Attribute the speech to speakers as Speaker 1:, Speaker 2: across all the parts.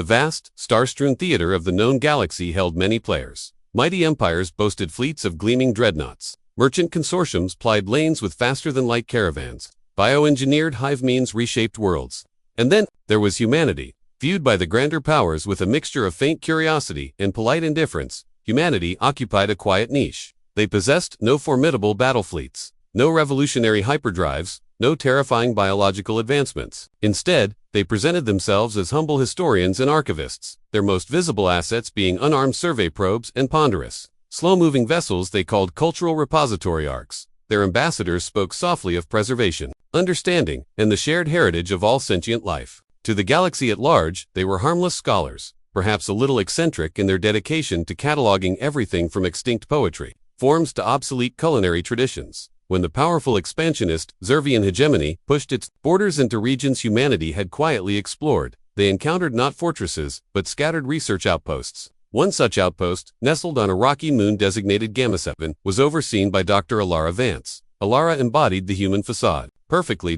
Speaker 1: The vast, star-strewn theater of the known galaxy held many players. Mighty empires boasted fleets of gleaming dreadnoughts. Merchant consortiums plied lanes with faster-than-light caravans. Bioengineered hive means reshaped worlds. And then, there was humanity. Viewed by the grander powers with a mixture of faint curiosity and polite indifference, humanity occupied a quiet niche. They possessed no formidable battle fleets, no revolutionary hyperdrives, no terrifying biological advancements. Instead, they presented themselves as humble historians and archivists, their most visible assets being unarmed survey probes and ponderous, slow-moving vessels they called cultural repository arcs. Their ambassadors spoke softly of preservation, understanding, and the shared heritage of all sentient life. To the galaxy at large, they were harmless scholars, perhaps a little eccentric in their dedication to cataloging everything from extinct poetry, forms to obsolete culinary traditions. When the powerful expansionist, Zervian hegemony, pushed its borders into regions humanity had quietly explored, they encountered not fortresses, but scattered research outposts. One such outpost, nestled on a rocky moon designated Gamma 7, was overseen by Dr. Alara Vance. Alara embodied the human facade, perfectly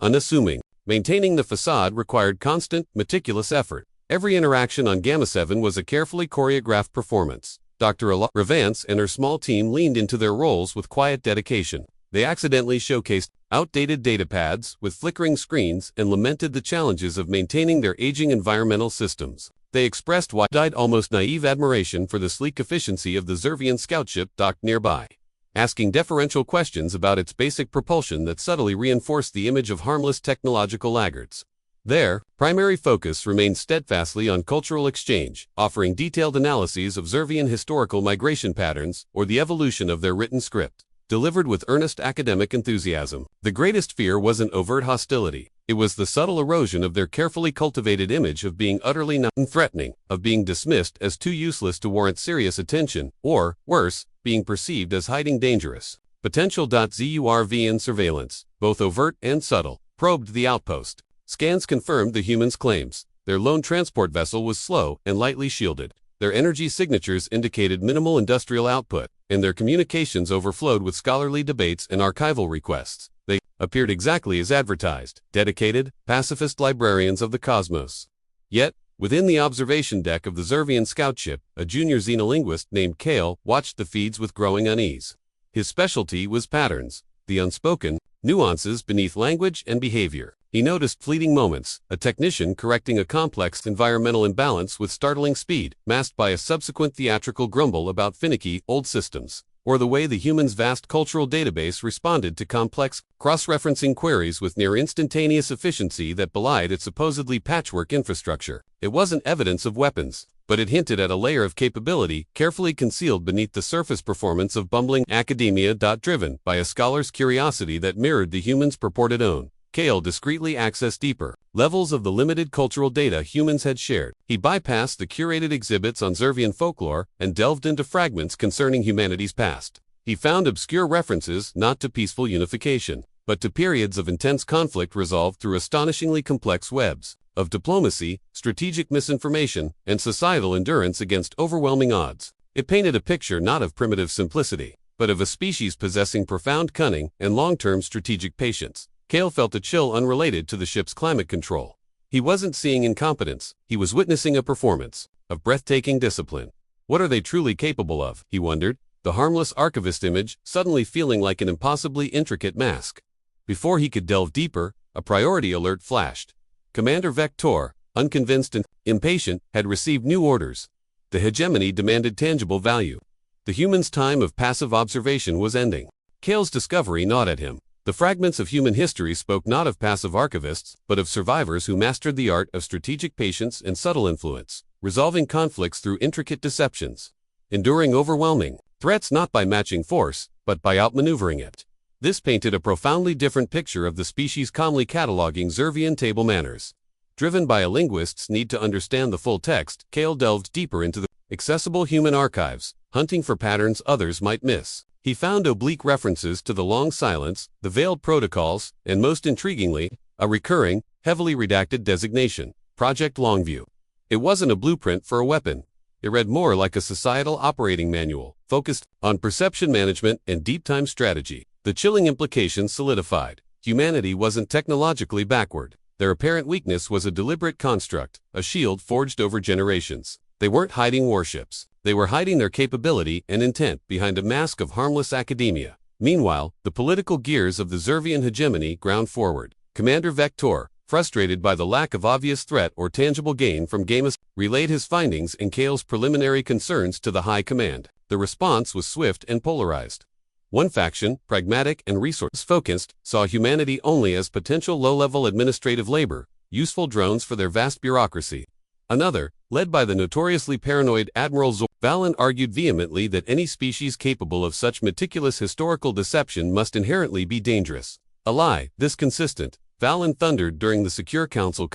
Speaker 1: unassuming. Maintaining the facade required constant, meticulous effort. Every interaction on Gamma 7 was a carefully choreographed performance. Dr. Alara Vance and her small team leaned into their roles with quiet dedication. They accidentally showcased outdated datapads with flickering screens and lamented the challenges of maintaining their aging environmental systems. They expressed wide-eyed, almost naive admiration for the sleek efficiency of the Zervian scoutship docked nearby, asking deferential questions about its basic propulsion that subtly reinforced the image of harmless technological laggards. Their primary focus remained steadfastly on cultural exchange, offering detailed analyses of Zervian historical migration patterns or the evolution of their written script, delivered with earnest academic enthusiasm. The greatest fear wasn't overt hostility. It was the subtle erosion of their carefully cultivated image of being utterly non-threatening, of being dismissed as too useless to warrant serious attention, or, worse, being perceived as hiding dangerous potential. Zurvian surveillance, both overt and subtle, probed the outpost. Scans confirmed the humans' claims. Their lone transport vessel was slow and lightly shielded. Their energy signatures indicated minimal industrial output, and their communications overflowed with scholarly debates and archival requests. They appeared exactly as advertised, dedicated, pacifist librarians of the cosmos. Yet, within the observation deck of the Zervian scoutship, a junior xenolinguist named Kale watched the feeds with growing unease. His specialty was patterns, the unspoken nuances beneath language and behavior. He noticed fleeting moments, a technician correcting a complex environmental imbalance with startling speed, masked by a subsequent theatrical grumble about finicky, old systems, or the way the human's vast cultural database responded to complex, cross-referencing queries with near-instantaneous efficiency that belied its supposedly patchwork infrastructure. It wasn't evidence of weapons, but it hinted at a layer of capability carefully concealed beneath the surface performance of bumbling academia. Driven by a scholar's curiosity that mirrored the human's purported own, Kale discreetly accessed deeper levels of the limited cultural data humans had shared. He bypassed the curated exhibits on Zervian folklore and delved into fragments concerning humanity's past. He found obscure references not to peaceful unification, but to periods of intense conflict resolved through astonishingly complex webs of diplomacy, strategic misinformation, and societal endurance against overwhelming odds. It painted a picture not of primitive simplicity, but of a species possessing profound cunning and long-term strategic patience. Kale felt a chill unrelated to the ship's climate control. He wasn't seeing incompetence, he was witnessing a performance of breathtaking discipline. What are they truly capable of, he wondered, the harmless archivist image suddenly feeling like an impossibly intricate mask. Before he could delve deeper, a priority alert flashed. Commander Vector, unconvinced and impatient, had received new orders. The hegemony demanded tangible value. The human's time of passive observation was ending. Kale's discovery gnawed at him. The fragments of human history spoke not of passive archivists, but of survivors who mastered the art of strategic patience and subtle influence, resolving conflicts through intricate deceptions, enduring overwhelming threats not by matching force, but by outmaneuvering it. This painted a profoundly different picture of the species calmly cataloging Zervian table manners. Driven by a linguist's need to understand the full text, Kale delved deeper into the accessible human archives, hunting for patterns others might miss. He found oblique references to the long silence, the veiled protocols, and most intriguingly, a recurring, heavily redacted designation, Project Longview. It wasn't a blueprint for a weapon. It read more like a societal operating manual, focused on perception management and deep-time strategy. The chilling implications solidified. Humanity wasn't technologically backward. Their apparent weakness was a deliberate construct, a shield forged over generations. They weren't hiding warships. They were hiding their capability and intent behind a mask of harmless academia. Meanwhile, the political gears of the Zervian hegemony ground forward. Commander Vector, frustrated by the lack of obvious threat or tangible gain from Gamus, relayed his findings and Kale's preliminary concerns to the High Command. The response was swift and polarized. One faction, pragmatic and resource-focused, saw humanity only as potential low-level administrative labor, useful drones for their vast bureaucracy. Another, led by the notoriously paranoid Admiral Valen, argued vehemently that any species capable of such meticulous historical deception must inherently be dangerous. A lie, this consistent, Valen thundered during the Secure Council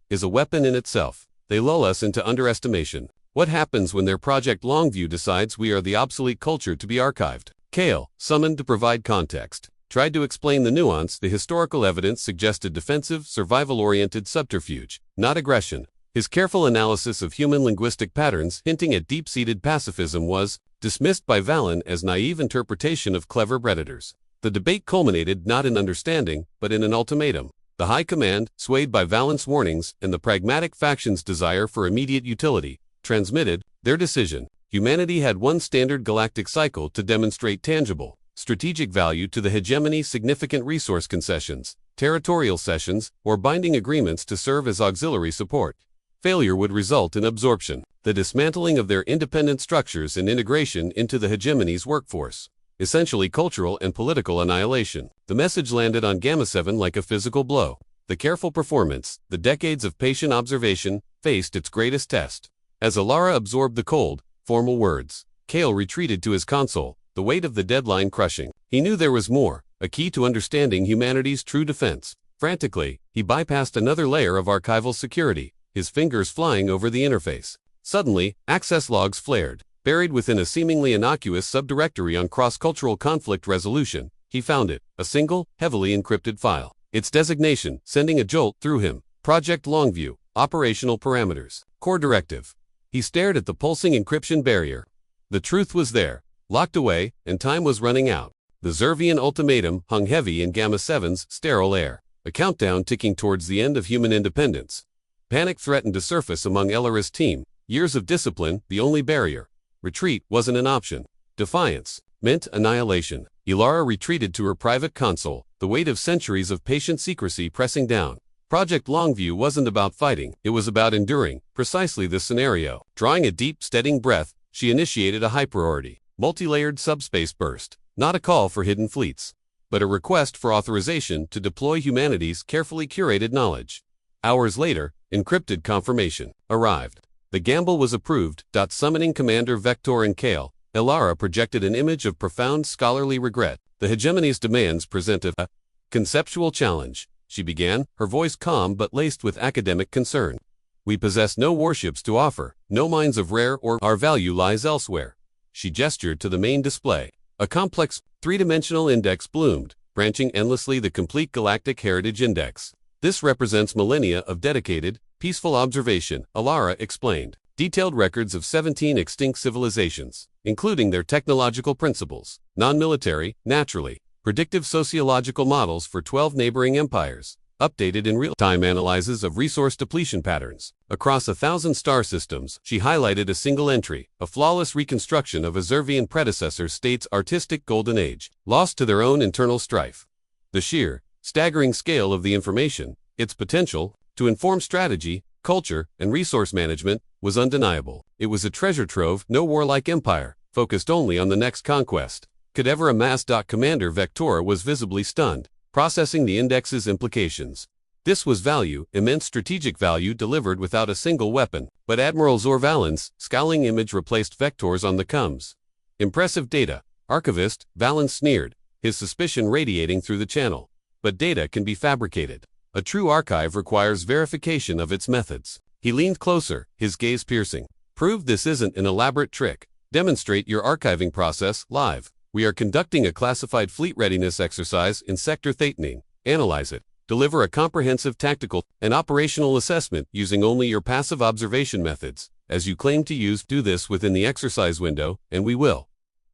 Speaker 1: is a weapon in itself. They lull us into underestimation. What happens when their Project Longview decides we are the obsolete culture to be archived? Kale, summoned to provide context, tried to explain the nuance. The historical evidence suggested defensive, survival-oriented subterfuge, not aggression. His careful analysis of human linguistic patterns hinting at deep-seated pacifism was dismissed by Valen as naive interpretation of clever predators. The debate culminated not in understanding, but in an ultimatum. The High Command, swayed by Valen's warnings and the pragmatic faction's desire for immediate utility, transmitted their decision. Humanity had one standard galactic cycle to demonstrate tangible, strategic value to the hegemony, significant resource concessions, territorial cessions, or binding agreements to serve as auxiliary support. Failure would result in absorption, the dismantling of their independent structures and integration into the hegemony's workforce. Essentially cultural and political annihilation. The message landed on Gamma 7 like a physical blow. The careful performance, the decades of patient observation, faced its greatest test. As Alara absorbed the cold, formal words, Kale retreated to his console, the weight of the deadline crushing. He knew there was more, a key to understanding humanity's true defense. Frantically, he bypassed another layer of archival security, his fingers flying over the interface. Suddenly, access logs flared. Buried within a seemingly innocuous subdirectory on cross-cultural conflict resolution, he found it, a single, heavily encrypted file. Its designation, sending a jolt through him. Project Longview, operational parameters, core directive. He stared at the pulsing encryption barrier. The truth was there, locked away, and time was running out. The Zervian ultimatum hung heavy in Gamma 7's sterile air, a countdown ticking towards the end of human independence. Panic threatened to surface among Elara's team, years of discipline, the only barrier. Retreat wasn't an option. Defiance meant annihilation. Ilara retreated to her private console, the weight of centuries of patient secrecy pressing down. Project Longview wasn't about fighting, it was about enduring precisely this scenario. Drawing a deep, steadying breath, she initiated a high-priority, multi-layered subspace burst, not a call for hidden fleets, but a request for authorization to deploy humanity's carefully curated knowledge. Hours later, encrypted confirmation arrived. The gamble was approved. Summoning Commander Vector and Kale, Ilara projected an image of profound scholarly regret. The hegemony's demands present a conceptual challenge, she began, her voice calm but laced with academic concern. We possess no warships to offer, no mines of rare or our value lies elsewhere. She gestured to the main display. A complex, three-dimensional index bloomed, branching endlessly, the complete Galactic Heritage Index. This represents millennia of dedicated, peaceful observation, Ilara explained. Detailed records of 17 extinct civilizations, including their technological principles, non-military, naturally, predictive sociological models for 12 neighboring empires, updated in real-time analyses of resource depletion patterns. Across 1,000 star systems, she highlighted a single entry, a flawless reconstruction of a Zervian predecessor state's artistic golden age, lost to their own internal strife. The sheer, staggering scale of the information, its potential to inform strategy, culture, and resource management, was undeniable. It was a treasure trove no warlike empire, focused only on the next conquest, could ever amass. Commander Vector was visibly stunned, processing the index's implications. This was value, immense strategic value delivered without a single weapon, but Admiral Valen's scowling image replaced Vector's on the coms. Impressive data, archivist, Valen sneered, his suspicion radiating through the channel. But data can be fabricated. A true archive requires verification of its methods. He leaned closer, his gaze piercing. Prove this isn't an elaborate trick. Demonstrate your archiving process live. We are conducting a classified fleet readiness exercise in Sector Thetanine. Analyze it. Deliver a comprehensive tactical and operational assessment using only your passive observation methods, as you claim to use. Do this within the exercise window, and we will.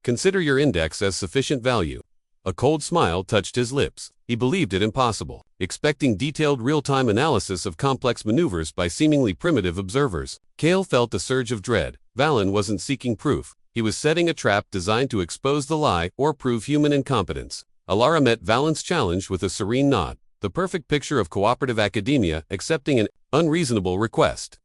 Speaker 1: Consider your index as sufficient value. A cold smile touched his lips. He believed it impossible, expecting detailed real-time analysis of complex maneuvers by seemingly primitive observers. Cale felt a surge of dread. Valen wasn't seeking proof. He was setting a trap designed to expose the lie or prove human incompetence. Alara met Valen's challenge with a serene nod, the perfect picture of cooperative academia accepting an unreasonable request.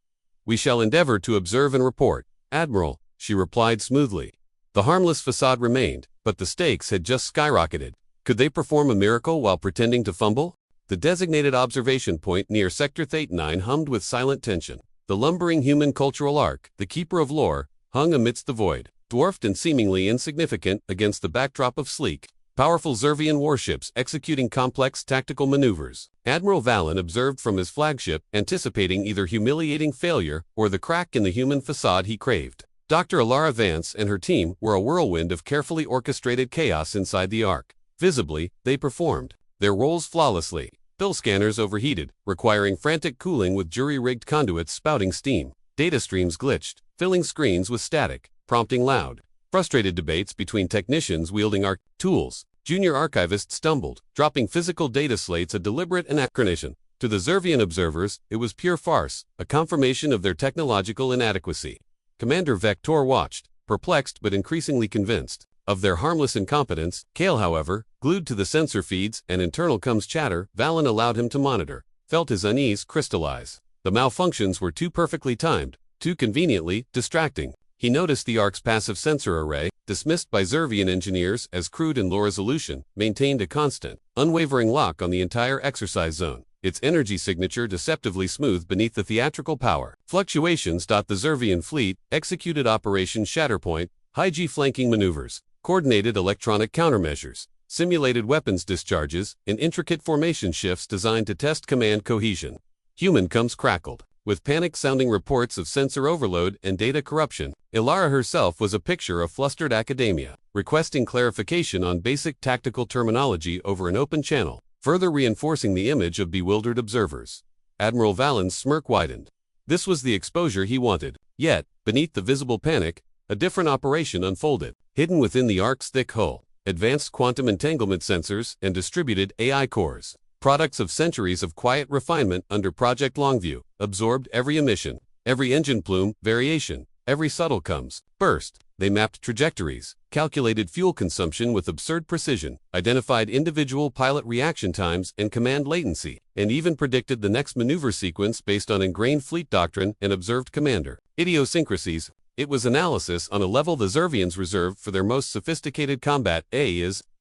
Speaker 1: "We shall endeavor to observe and report, Admiral," she replied smoothly. The harmless facade remained, but the stakes had just skyrocketed. Could they perform a miracle while pretending to fumble? The designated observation point near Sector Theta 9 hummed with silent tension. The lumbering human cultural ark, the keeper of lore, hung amidst the void, dwarfed and seemingly insignificant against the backdrop of sleek, powerful Zervian warships executing complex tactical maneuvers. Admiral Valen observed from his flagship, anticipating either humiliating failure or the crack in the human facade he craved. Dr. Alara Vance and her team were a whirlwind of carefully orchestrated chaos inside the ark. Visibly, they performed their roles flawlessly. Bill scanners overheated, requiring frantic cooling with jury-rigged conduits spouting steam. Data streams glitched, filling screens with static, prompting loud, frustrated debates between technicians wielding arc tools. Junior archivists stumbled, dropping physical data slates, a deliberate anachronism. To the Zervian observers, it was pure farce, a confirmation of their technological inadequacy. Commander Vector watched, perplexed but increasingly convinced of their harmless incompetence. Cale, however, glued to the sensor feeds and internal comms chatter Valen allowed him to monitor, felt his unease crystallize. The malfunctions were too perfectly timed, too conveniently distracting. He noticed the Ark's passive sensor array, dismissed by Zervian engineers as crude and low resolution, maintained a constant, unwavering lock on the entire exercise zone, its energy signature deceptively smooth beneath the theatrical power fluctuations. The Zervian fleet executed Operation Shatterpoint, high-G flanking maneuvers, coordinated electronic countermeasures, simulated weapons discharges, and intricate formation shifts designed to test command cohesion. Human comms crackled, with panic-sounding reports of sensor overload and data corruption. Alara herself was a picture of flustered academia, requesting clarification on basic tactical terminology over an open channel, further reinforcing the image of bewildered observers. Admiral Valen's smirk widened. This was the exposure he wanted. Yet, beneath the visible panic, a different operation unfolded. Hidden within the Ark's thick hull, advanced quantum entanglement sensors and distributed AI cores, products of centuries of quiet refinement under Project Longview, absorbed every emission, every engine plume variation, every subtle comms burst. They mapped trajectories, calculated fuel consumption with absurd precision, identified individual pilot reaction times and command latency, and even predicted the next maneuver sequence based on ingrained fleet doctrine and observed commander idiosyncrasies. It was analysis on a level the Zervians reserved for their most sophisticated combat.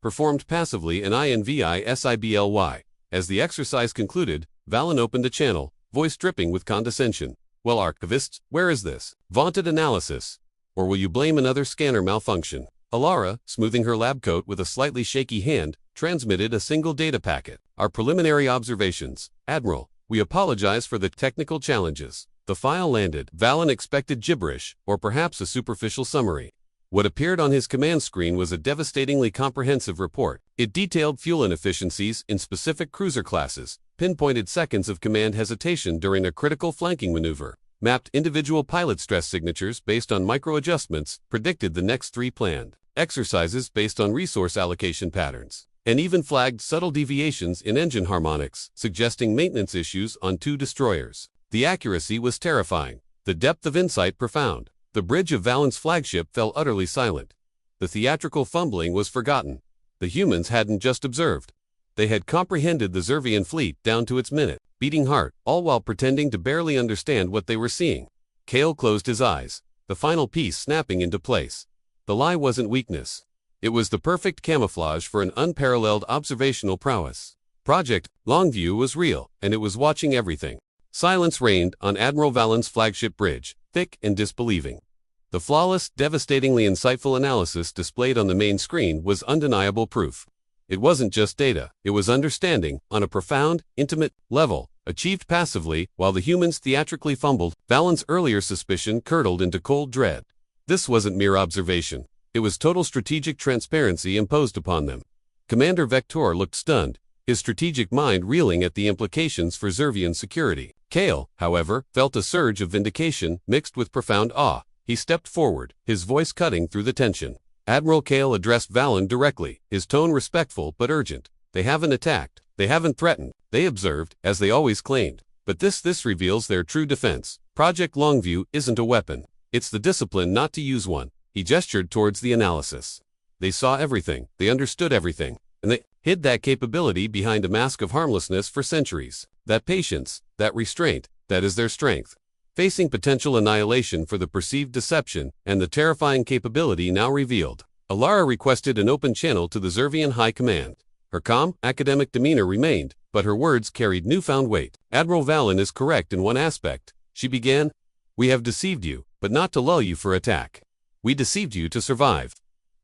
Speaker 1: Performed passively in INVISIBLY. As the exercise concluded, Valen opened a channel, voice dripping with condescension. "Well, archivists, where is this vaunted analysis? Or will you blame another scanner malfunction?" Alara, smoothing her lab coat with a slightly shaky hand, transmitted a single data packet. "Our preliminary observations, Admiral. We apologize for the technical challenges." The file landed. Valen expected gibberish, or perhaps a superficial summary. What appeared on his command screen was a devastatingly comprehensive report. It detailed fuel inefficiencies in specific cruiser classes, pinpointed seconds of command hesitation during a critical flanking maneuver, mapped individual pilot stress signatures based on micro-adjustments, predicted the next 3 planned exercises based on resource allocation patterns, and even flagged subtle deviations in engine harmonics, suggesting maintenance issues on 2 destroyers. The accuracy was terrifying, the depth of insight profound. The bridge of Valen's flagship fell utterly silent. The theatrical fumbling was forgotten. The humans hadn't just observed. They had comprehended the Zervian fleet down to its minute, beating heart, all while pretending to barely understand what they were seeing. Cale closed his eyes, the final piece snapping into place. The lie wasn't weakness. It was the perfect camouflage for an unparalleled observational prowess. Project Longview was real, and it was watching everything. Silence reigned on Admiral Valen's flagship bridge, thick and disbelieving. The flawless, devastatingly insightful analysis displayed on the main screen was undeniable proof. It wasn't just data, it was understanding, on a profound, intimate level, achieved passively, while the humans theatrically fumbled. Valen's earlier suspicion curdled into cold dread. This wasn't mere observation. It was total strategic transparency imposed upon them. Commander Vector looked stunned, his strategic mind reeling at the implications for Zervian security. Cale, however, felt a surge of vindication mixed with profound awe. He stepped forward, his voice cutting through the tension. Admiral Cale addressed Valen directly, his tone respectful but urgent. They haven't attacked. They haven't threatened. They observed, as they always claimed. But this reveals their true defense. Project Longview isn't a weapon. It's the discipline not to use one. He gestured towards the analysis. They saw everything. They understood everything. And they hid that capability behind a mask of harmlessness for centuries. That patience, that restraint, that is their strength. Facing potential annihilation for the perceived deception and the terrifying capability now revealed, Alara requested an open channel to the Zervian High Command. Her calm, academic demeanor remained, but her words carried newfound weight. Admiral Valen is correct in one aspect, she began. We have deceived you, but not to lull you for attack. We deceived you to survive.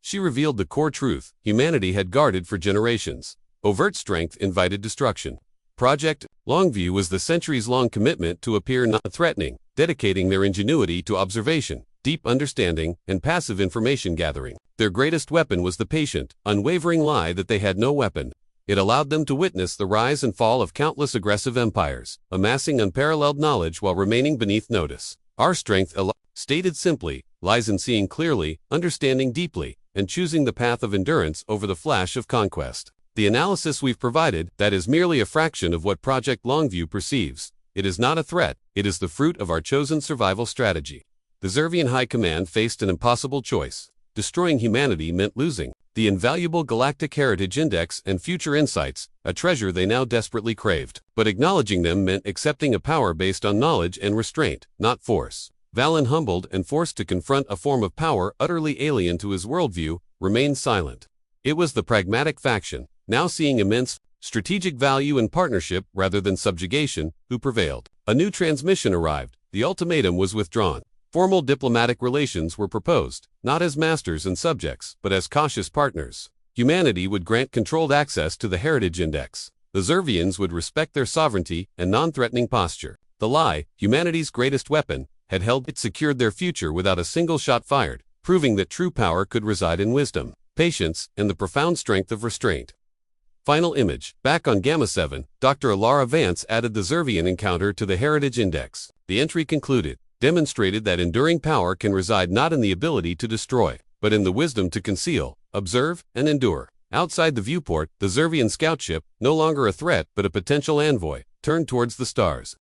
Speaker 1: She revealed the core truth humanity had guarded for generations. Overt strength invited destruction. Project Longview was the centuries-long commitment to appear non-threatening, dedicating their ingenuity to observation, deep understanding, and passive information gathering. Their greatest weapon was the patient, unwavering lie that they had no weapon. It allowed them to witness the rise and fall of countless aggressive empires, amassing unparalleled knowledge while remaining beneath notice. Our strength, stated simply, lies in seeing clearly, understanding deeply, and choosing the path of endurance over the flash of conquest. The analysis we've provided, that is merely a fraction of what Project Longview perceives. It is not a threat, it is the fruit of our chosen survival strategy. The Zervian High Command faced an impossible choice. Destroying humanity meant losing the invaluable Galactic Heritage Index and future insights, a treasure they now desperately craved. But acknowledging them meant accepting a power based on knowledge and restraint, not force. Valen, humbled and forced to confront a form of power utterly alien to his worldview, remained silent. It was the pragmatic faction, now seeing immense strategic value in partnership rather than subjugation, who prevailed. A new transmission arrived. The ultimatum was withdrawn. Formal diplomatic relations were proposed, not as masters and subjects, but as cautious partners. Humanity would grant controlled access to the Heritage Index. The Zervians would respect their sovereignty and non-threatening posture. The lie, humanity's greatest weapon, had held it secured their future without a single shot fired, proving that true power could reside in wisdom, patience, and the profound strength of restraint. Final image. Back on Gamma 7, Dr. Alara Vance added the Zervian encounter to the Heritage Index. The entry concluded, demonstrated that enduring power can reside not in the ability to destroy, but in the wisdom to conceal, observe, and endure. Outside the viewport, the Zervian scout ship, no longer a threat but a potential envoy, turned towards the stars.